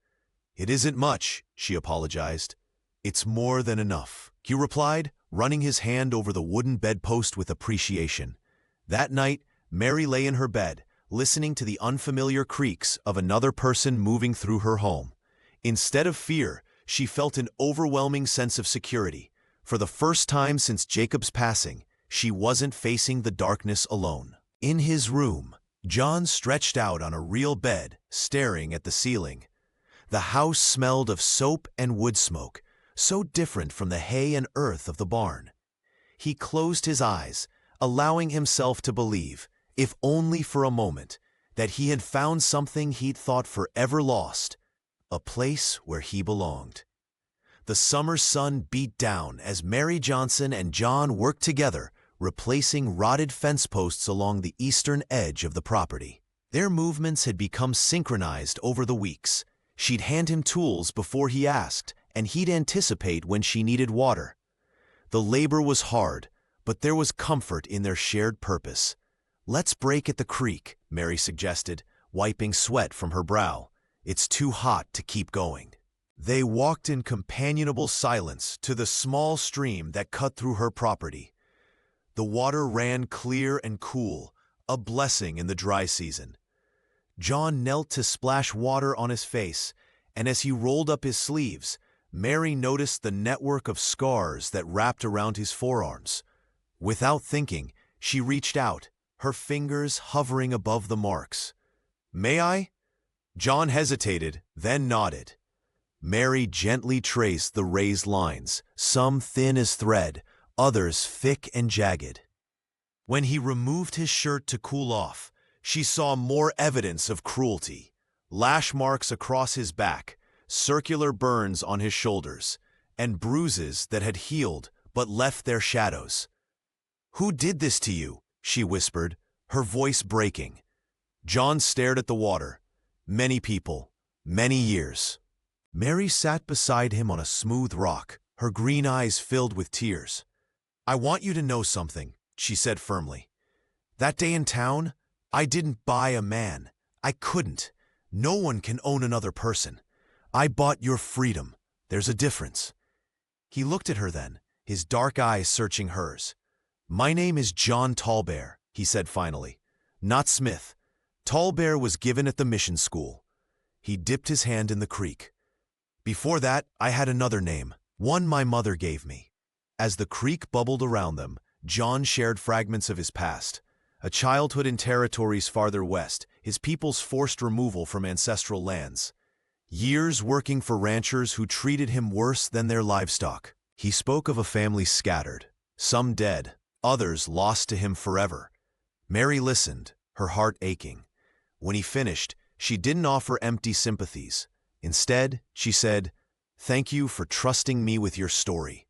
"It isn't much," she apologized. "It's more than enough," he replied, running his hand over the wooden bedpost with appreciation. That night, Mary lay in her bed, listening to the unfamiliar creaks of another person moving through her home. Instead of fear, she felt an overwhelming sense of security. For the first time since Jacob's passing, she wasn't facing the darkness alone. In his room, John stretched out on a real bed, staring at the ceiling. The house smelled of soap and wood smoke, so different from the hay and earth of the barn. He closed his eyes, allowing himself to believe, if only for a moment, that he had found something he'd thought forever lost, a place where he belonged. The summer sun beat down as Mary Johnson and John worked together, replacing rotted fence posts along the eastern edge of the property. Their movements had become synchronized over the weeks. She'd hand him tools before he asked, and he'd anticipate when she needed water. The labor was hard, but there was comfort in their shared purpose. "Let's break at the creek," Mary suggested, wiping sweat from her brow. "It's too hot to keep going." They walked in companionable silence to the small stream that cut through her property. The water ran clear and cool, a blessing in the dry season. John knelt to splash water on his face, and as he rolled up his sleeves, Mary noticed the network of scars that wrapped around his forearms. Without thinking, she reached out, her fingers hovering above the marks. "May I?" John hesitated, then nodded. Mary gently traced the raised lines, some thin as thread, others thick and jagged. When he removed his shirt to cool off, she saw more evidence of cruelty. Lash marks across his back, circular burns on his shoulders, and bruises that had healed but left their shadows. "Who did this to you?" she whispered, her voice breaking. John stared at the water. "Many people, many years." Mary sat beside him on a smooth rock, her green eyes filled with tears. "I want you to know something," she said firmly. "That day in town, I didn't buy a man. I couldn't. No one can own another person. I bought your freedom. There's a difference." He looked at her then, his dark eyes searching hers. "My name is John Tallbear," he said finally. "Not Smith. Tallbear was given at the mission school." He dipped his hand in the creek. "Before that, I had another name, one my mother gave me." As the creek bubbled around them, John shared fragments of his past. A childhood in territories farther west, his people's forced removal from ancestral lands. Years working for ranchers who treated him worse than their livestock. He spoke of a family scattered, some dead, others lost to him forever. Mary listened, her heart aching. When he finished, she didn't offer empty sympathies. Instead, she said, "Thank you for trusting me with your story."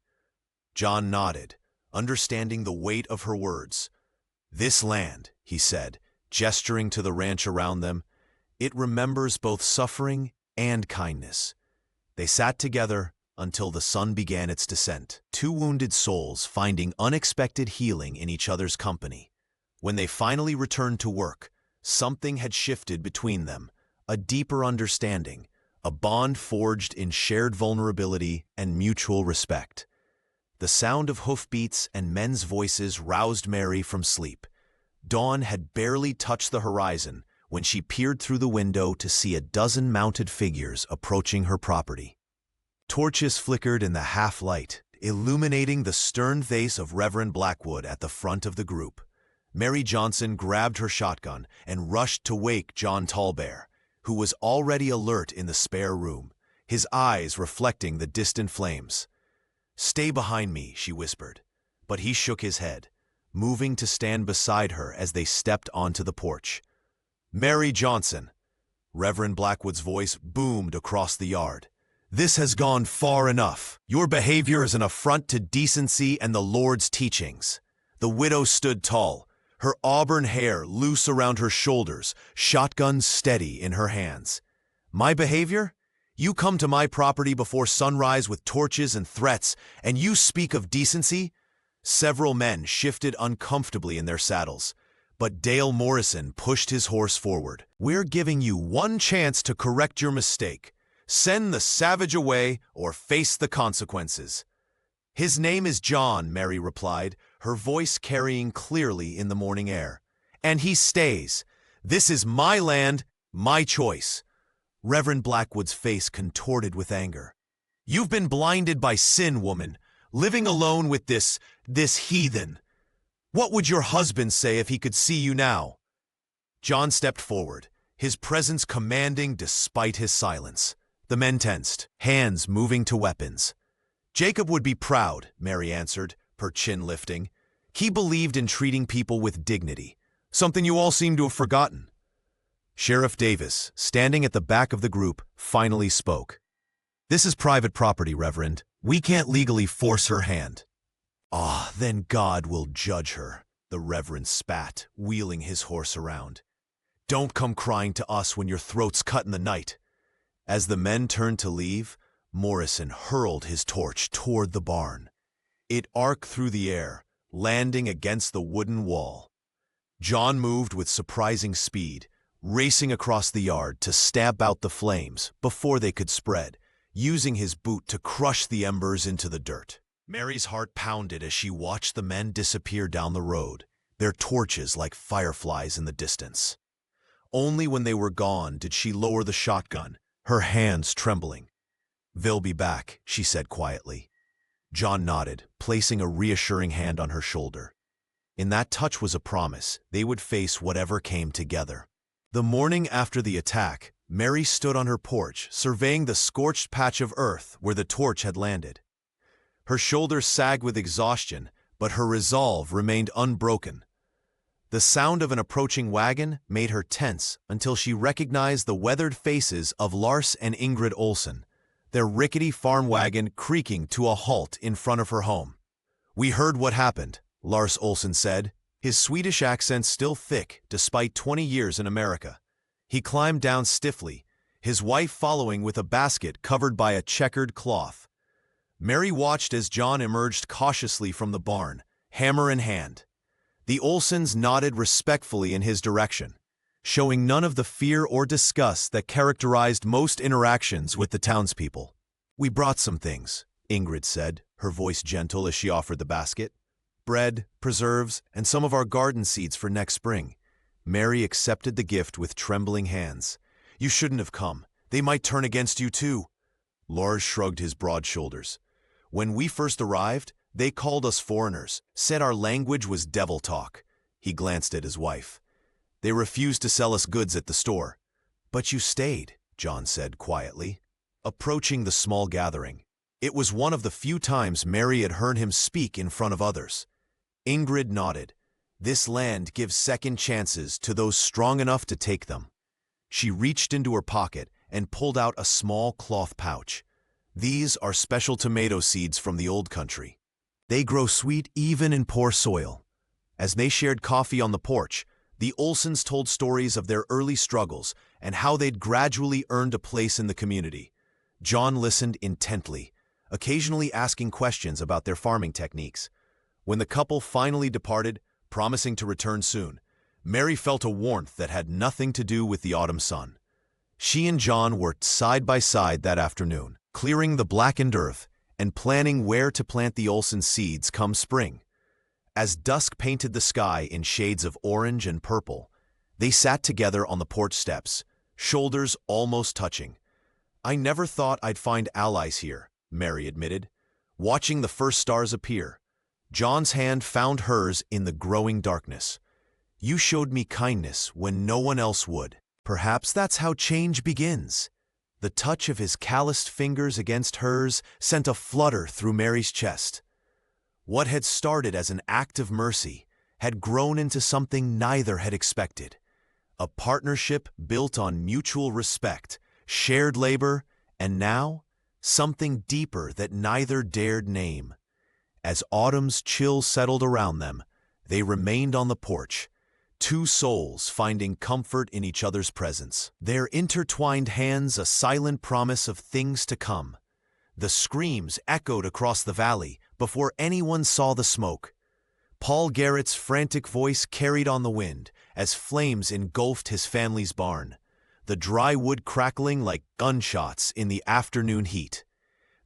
John nodded, understanding the weight of her words. "This land," he said, gesturing to the ranch around them, "it remembers both suffering and kindness." They sat together until the sun began its descent, two wounded souls finding unexpected healing in each other's company. When they finally returned to work, something had shifted between them, a deeper understanding, a bond forged in shared vulnerability and mutual respect. The sound of hoofbeats and men's voices roused Mary from sleep. Dawn had barely touched the horizon when she peered through the window to see a dozen mounted figures approaching her property. Torches flickered in the half-light, illuminating the stern face of Reverend Blackwood at the front of the group. Mary Johnson grabbed her shotgun and rushed to wake John Tallbear, who was already alert in the spare room, his eyes reflecting the distant flames. "Stay behind me," she whispered, but he shook his head, moving to stand beside her as they stepped onto the porch. "Mary Johnson," Reverend Blackwood's voice boomed across the yard. "This has gone far enough. Your behavior is an affront to decency and the Lord's teachings." The widow stood tall, her auburn hair loose around her shoulders, shotgun steady in her hands. "My behavior? You come to my property before sunrise with torches and threats, and you speak of decency?" Several men shifted uncomfortably in their saddles, but Dale Morrison pushed his horse forward. "We're giving you one chance to correct your mistake. Send the savage away or face the consequences." "His name is John," Mary replied, her voice carrying clearly in the morning air. "And he stays. This is my land, my choice." Reverend Blackwood's face contorted with anger. You've been blinded by sin, woman, living alone with this heathen. What would your husband say if he could see you now? John stepped forward, his presence commanding despite his silence. The men tensed, hands moving to weapons. Jacob would be proud, Mary answered, her chin lifting. He believed in treating people with dignity, something you all seem to have forgotten. Sheriff Davis, standing at the back of the group, finally spoke. This is private property, Reverend. We can't legally force her hand. Ah, then God will judge her, the Reverend spat, wheeling his horse around. Don't come crying to us when your throat's cut in the night. As the men turned to leave, Morrison hurled his torch toward the barn. It arced through the air, landing against the wooden wall. John moved with surprising speed, racing across the yard to stamp out the flames before they could spread, using his boot to crush the embers into the dirt. Mary's heart pounded as she watched the men disappear down the road, their torches like fireflies in the distance. Only when they were gone did she lower the shotgun, her hands trembling. They'll be back, she said quietly. John nodded, placing a reassuring hand on her shoulder. In that touch was a promise they would face whatever came together. The morning after the attack, Mary stood on her porch, surveying the scorched patch of earth where the torch had landed. Her shoulders sagged with exhaustion, but her resolve remained unbroken. The sound of an approaching wagon made her tense until she recognized the weathered faces of Lars and Ingrid Olsen, their rickety farm wagon creaking to a halt in front of her home. We heard what happened, Lars Olsen said, his Swedish accent still thick despite 20 years in America. He climbed down stiffly, his wife following with a basket covered by a checkered cloth. Mary watched as John emerged cautiously from the barn, hammer in hand. The Olsens nodded respectfully in his direction, showing none of the fear or disgust that characterized most interactions with the townspeople. We brought some things, Ingrid said, her voice gentle as she offered the basket. Bread, preserves, and some of our garden seeds for next spring. Mary accepted the gift with trembling hands. You shouldn't have come. They might turn against you too. Lars shrugged his broad shoulders. When we first arrived, they called us foreigners, said our language was devil talk. He glanced at his wife. They refused to sell us goods at the store. But you stayed, John said quietly. Approaching the small gathering, it was one of the few times Mary had heard him speak in front of others. Ingrid nodded. This land gives second chances to those strong enough to take them. She reached into her pocket and pulled out a small cloth pouch. These are special tomato seeds from the old country. They grow sweet even in poor soil. As they shared coffee on the porch, the Olsens told stories of their early struggles and how they'd gradually earned a place in the community. John listened intently, occasionally asking questions about their farming techniques. When the couple finally departed, promising to return soon, Mary felt a warmth that had nothing to do with the autumn sun. She and John worked side by side that afternoon, clearing the blackened earth and planning where to plant the Olsen seeds come spring. As dusk painted the sky in shades of orange and purple, they sat together on the porch steps, shoulders almost touching. I never thought I'd find allies here, Mary admitted. Watching the first stars appear, John's hand found hers in the growing darkness. You showed me kindness when no one else would. Perhaps that's how change begins. The touch of his calloused fingers against hers sent a flutter through Mary's chest. What had started as an act of mercy had grown into something neither had expected. A partnership built on mutual respect, shared labor, and now, something deeper that neither dared name. As autumn's chill settled around them, they remained on the porch, two souls finding comfort in each other's presence, their intertwined hands a silent promise of things to come. The screams echoed across the valley before anyone saw the smoke. Paul Garrett's frantic voice carried on the wind as flames engulfed his family's barn, the dry wood crackling like gunshots in the afternoon heat.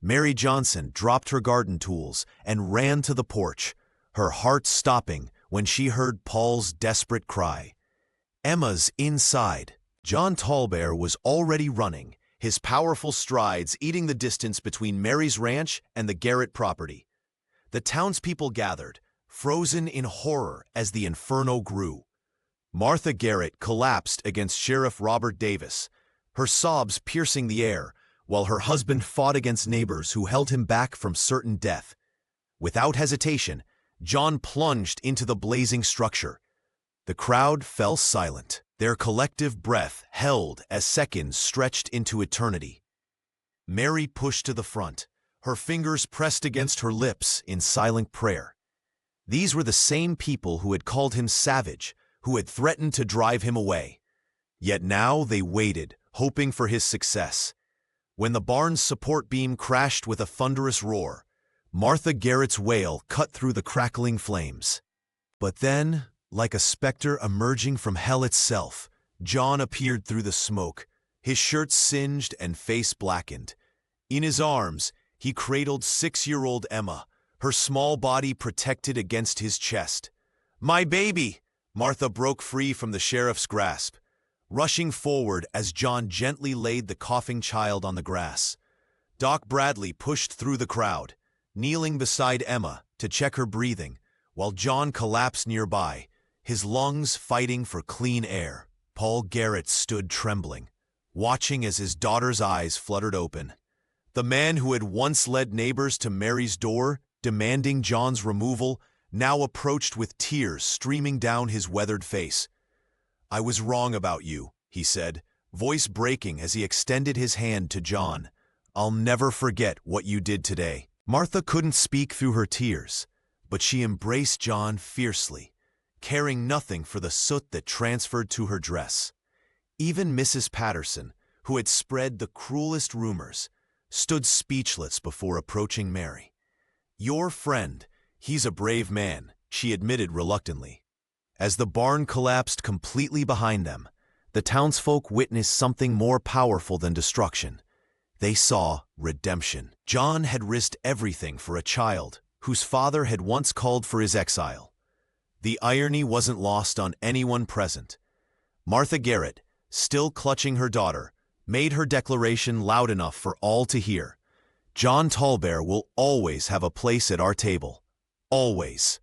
Mary Johnson dropped her garden tools and ran to the porch, her heart stopping when she heard Paul's desperate cry. Emma's inside. John Tallbear was already running, his powerful strides eating the distance between Mary's ranch and the Garrett property. The townspeople gathered, frozen in horror as the inferno grew. Martha Garrett collapsed against Sheriff Robert Davis, her sobs piercing the air, while her husband fought against neighbors who held him back from certain death. Without hesitation, John plunged into the blazing structure. The crowd fell silent, their collective breath held as seconds stretched into eternity. Mary pushed to the front, her fingers pressed against her lips in silent prayer. These were the same people who had called him savage, who had threatened to drive him away. Yet now they waited, hoping for his success. When the barn's support beam crashed with a thunderous roar, Martha Garrett's wail cut through the crackling flames. But then, like a specter emerging from hell itself, John appeared through the smoke, his shirt singed and face blackened. In his arms, he cradled 6-year-old Emma, her small body protected against his chest. "My baby!" Martha broke free from the sheriff's grasp, rushing forward as John gently laid the coughing child on the grass. Doc Bradley pushed through the crowd, kneeling beside Emma to check her breathing, while John collapsed nearby, his lungs fighting for clean air. Paul Garrett stood trembling, watching as his daughter's eyes fluttered open. The man who had once led neighbors to Mary's door, demanding John's removal, now approached with tears streaming down his weathered face. "I was wrong about you," he said, voice breaking as he extended his hand to John. "I'll never forget what you did today." Martha couldn't speak through her tears, but she embraced John fiercely, caring nothing for the soot that transferred to her dress. Even Mrs. Patterson, who had spread the cruelest rumors, stood speechless before approaching Mary. "Your friend, he's a brave man," she admitted reluctantly. As the barn collapsed completely behind them, the townsfolk witnessed something more powerful than destruction. They saw redemption. John had risked everything for a child whose father had once called for his exile. The irony wasn't lost on anyone present. Martha Garrett, still clutching her daughter, made her declaration loud enough for all to hear. "John Tallbear will always have a place at our table. Always."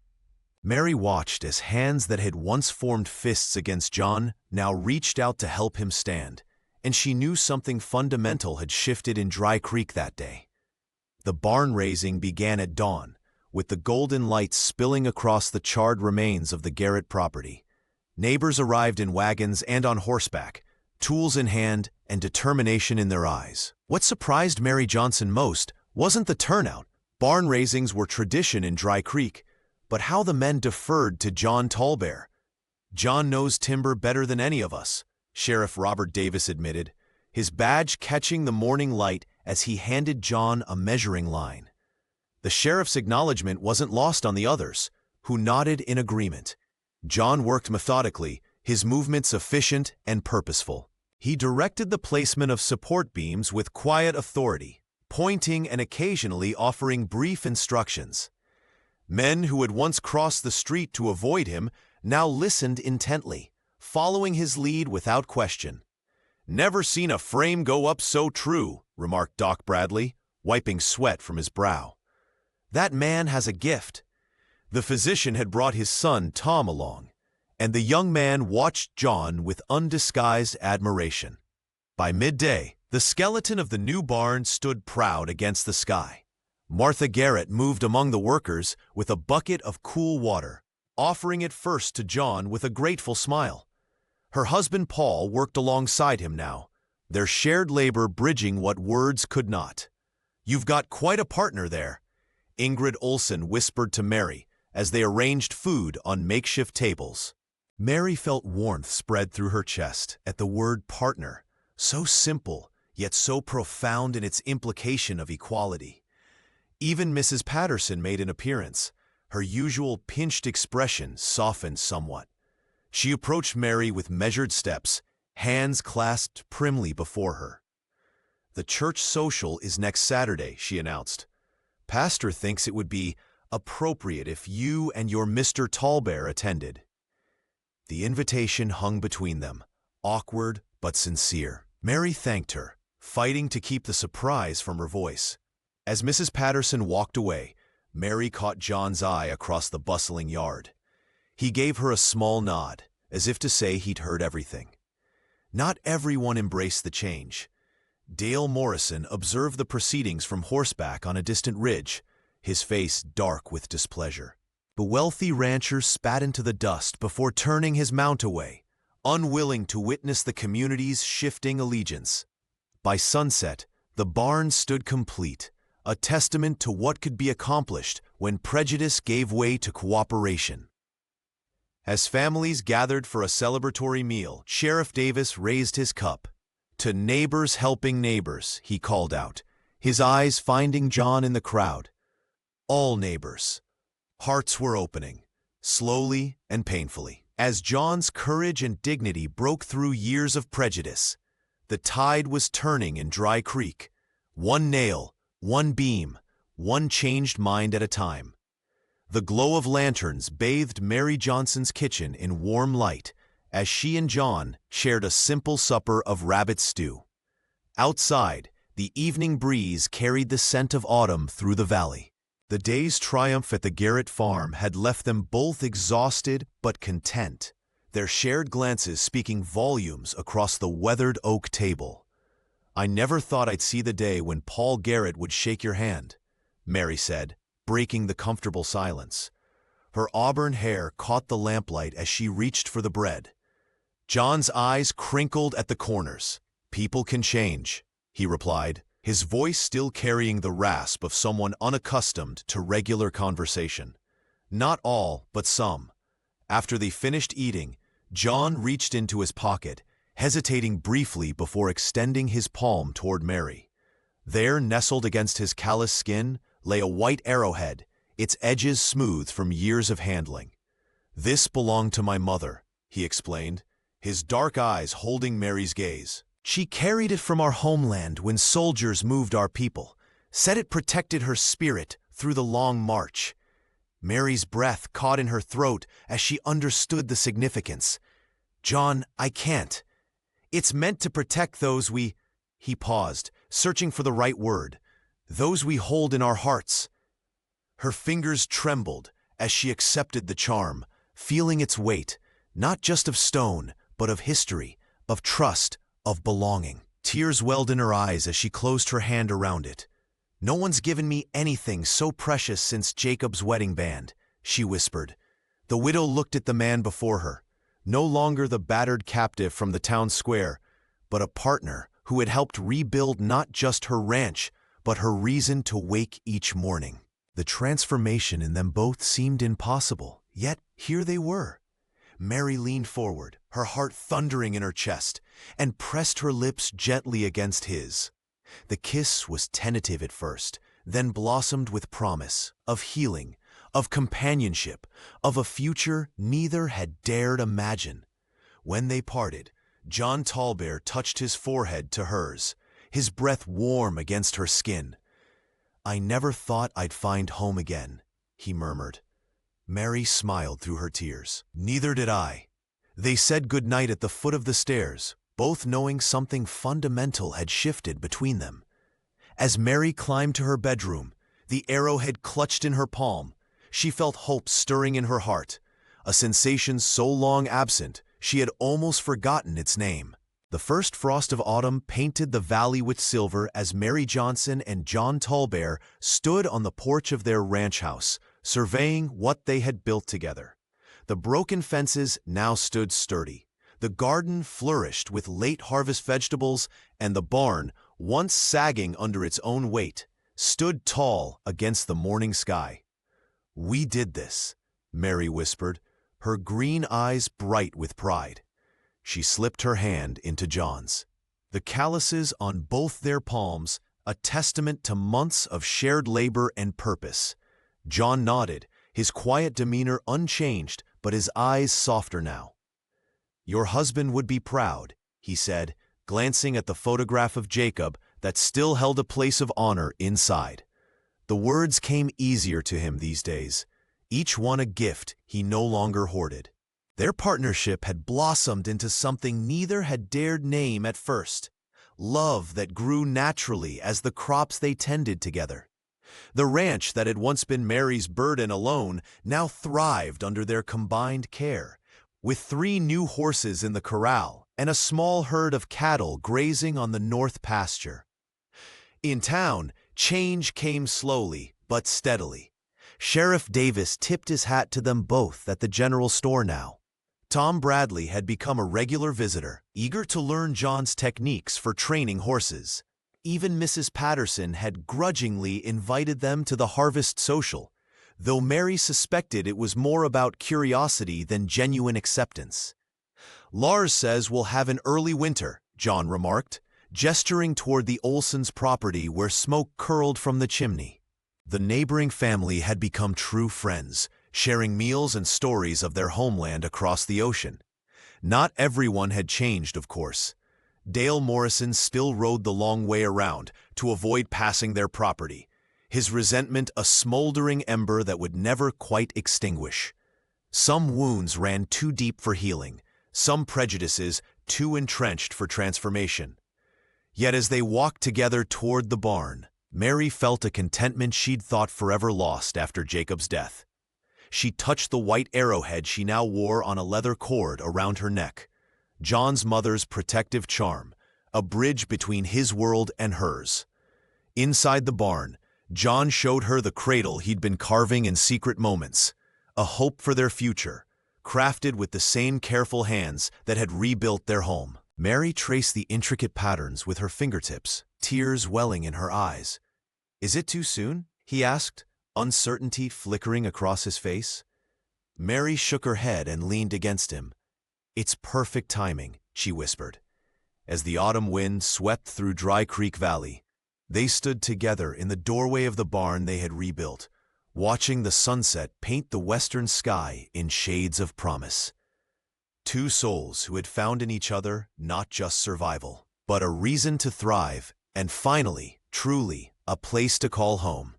Mary watched as hands that had once formed fists against John now reached out to help him stand, and she knew something fundamental had shifted in Dry Creek that day. The barn raising began at dawn, with the golden lights spilling across the charred remains of the Garrett property. Neighbors arrived in wagons and on horseback, tools in hand and determination in their eyes. What surprised Mary Johnson most wasn't the turnout. Barn raisings were tradition in Dry Creek, but how the men deferred to John Tallbear. "John knows timber better than any of us," Sheriff Robert Davis admitted, his badge catching the morning light as he handed John a measuring line. The sheriff's acknowledgement wasn't lost on the others, who nodded in agreement. John worked methodically, his movements efficient and purposeful. He directed the placement of support beams with quiet authority, pointing and occasionally offering brief instructions. Men who had once crossed the street to avoid him now listened intently, following his lead without question. "Never seen a frame go up so true," remarked Doc Bradley, wiping sweat from his brow. "That man has a gift." The physician had brought his son Tom along, and the young man watched John with undisguised admiration. By midday, the skeleton of the new barn stood proud against the sky. Martha Garrett moved among the workers with a bucket of cool water, offering it first to John with a grateful smile. Her husband Paul worked alongside him now, their shared labor bridging what words could not. "You've got quite a partner there," Ingrid Olson whispered to Mary as they arranged food on makeshift tables. Mary felt warmth spread through her chest at the word partner, so simple yet so profound in its implication of equality. Even Mrs. Patterson made an appearance, her usual pinched expression softened somewhat. She approached Mary with measured steps, hands clasped primly before her. "The church social is next Saturday," she announced. "Pastor thinks it would be appropriate if you and your Mr. Tallbear attended." The invitation hung between them, awkward but sincere. Mary thanked her, fighting to keep the surprise from her voice. As Mrs. Patterson walked away, Mary caught John's eye across the bustling yard. He gave her a small nod, as if to say he'd heard everything. Not everyone embraced the change. Dale Morrison observed the proceedings from horseback on a distant ridge, his face dark with displeasure. The wealthy rancher spat into the dust before turning his mount away, unwilling to witness the community's shifting allegiance. By sunset, the barn stood complete, a testament to what could be accomplished when prejudice gave way to cooperation. As families gathered for a celebratory meal, Sheriff Davis raised his cup. "To neighbors helping neighbors," he called out, his eyes finding John in the crowd. All neighbors. Hearts were opening, slowly and painfully. As John's courage and dignity broke through years of prejudice, the tide was turning in Dry Creek. One nail, one beam, one changed mind at a time. The glow of lanterns bathed Mary Johnson's kitchen in warm light as she and John shared a simple supper of rabbit stew. Outside, the evening breeze carried the scent of autumn through the valley. The day's triumph at the Garrett farm had left them both exhausted but content, their shared glances speaking volumes across the weathered oak table. "I never thought I'd see the day when Paul Garrett would shake your hand," Mary said, breaking the comfortable silence. Her auburn hair caught the lamplight as she reached for the bread. John's eyes crinkled at the corners. "People can change," he replied, his voice still carrying the rasp of someone unaccustomed to regular conversation. "Not all, but some." After they finished eating, John reached into his pocket, hesitating briefly before extending his palm toward Mary. There, nestled against his callous skin, lay a white arrowhead, its edges smooth from years of handling. "This belonged to my mother," he explained, his dark eyes holding Mary's gaze. "She carried it from our homeland when soldiers moved our people, said it protected her spirit through the long march." Mary's breath caught in her throat as she understood the significance. "John, I can't. It's meant to protect those we—" He paused, searching for the right word. "Those we hold in our hearts." Her fingers trembled as she accepted the charm, feeling its weight, not just of stone, but of history, of trust, of belonging. Tears welled in her eyes as she closed her hand around it. "No one's given me anything so precious since Jacob's wedding band," she whispered. The widow looked at the man before her, no longer the battered captive from the town square, but a partner who had helped rebuild not just her ranch, but her reason to wake each morning. The transformation in them both seemed impossible, yet here they were. Mary leaned forward, her heart thundering in her chest, and pressed her lips gently against his. The kiss was tentative at first, then blossomed with promise of healing, of companionship, of a future neither had dared imagine. When they parted, John Tallbear touched his forehead to hers, his breath warm against her skin. "I never thought I'd find home again," he murmured. Mary smiled through her tears. "Neither did I." They said goodnight at the foot of the stairs, both knowing something fundamental had shifted between them. As Mary climbed to her bedroom, the arrowhead clutched in her palm, she felt hope stirring in her heart, a sensation so long absent she had almost forgotten its name. The first frost of autumn painted the valley with silver as Mary Johnson and John Tallbear stood on the porch of their ranch house, surveying what they had built together. The broken fences now stood sturdy. The garden flourished with late-harvest vegetables, and the barn, once sagging under its own weight, stood tall against the morning sky. "We did this," Mary whispered, her green eyes bright with pride. She slipped her hand into John's. The calluses on both their palms, a testament to months of shared labor and purpose. John nodded, his quiet demeanor unchanged, but his eyes softer now. "Your husband would be proud," he said, glancing at the photograph of Jacob that still held a place of honor inside. The words came easier to him these days, each one a gift he no longer hoarded. Their partnership had blossomed into something neither had dared name at first. love that grew naturally as the crops they tended together. The ranch that had once been Mary's burden alone now thrived under their combined care, with 3 new horses in the corral and a small herd of cattle grazing on the north pasture. In town, change came slowly but steadily. Sheriff Davis tipped his hat to them both at the general store now. Tom Bradley had become a regular visitor, eager to learn John's techniques for training horses. Even Mrs. Patterson had grudgingly invited them to the harvest social, though Mary suspected it was more about curiosity than genuine acceptance. "Lars says we'll have an early winter," John remarked, gesturing toward the Olsons' property where smoke curled from the chimney. The neighboring family had become true friends, sharing meals and stories of their homeland across the ocean. Not everyone had changed, of course. Dale Morrison still rode the long way around to avoid passing their property, his resentment a smoldering ember that would never quite extinguish. Some wounds ran too deep for healing, some prejudices too entrenched for transformation. Yet as they walked together toward the barn, Mary felt a contentment she'd thought forever lost after Jacob's death. She touched the white arrowhead she now wore on a leather cord around her neck, John's mother's protective charm, a bridge between his world and hers. Inside the barn, John showed her the cradle he'd been carving in secret moments, a hope for their future, crafted with the same careful hands that had rebuilt their home. Mary traced the intricate patterns with her fingertips, tears welling in her eyes. "Is it too soon?" he asked, uncertainty flickering across his face. Mary shook her head and leaned against him. "It's perfect timing," she whispered. As the autumn wind swept through Dry Creek Valley, they stood together in the doorway of the barn they had rebuilt, watching the sunset paint the western sky in shades of promise. 2 souls who had found in each other not just survival, but a reason to thrive, and finally, truly, a place to call home.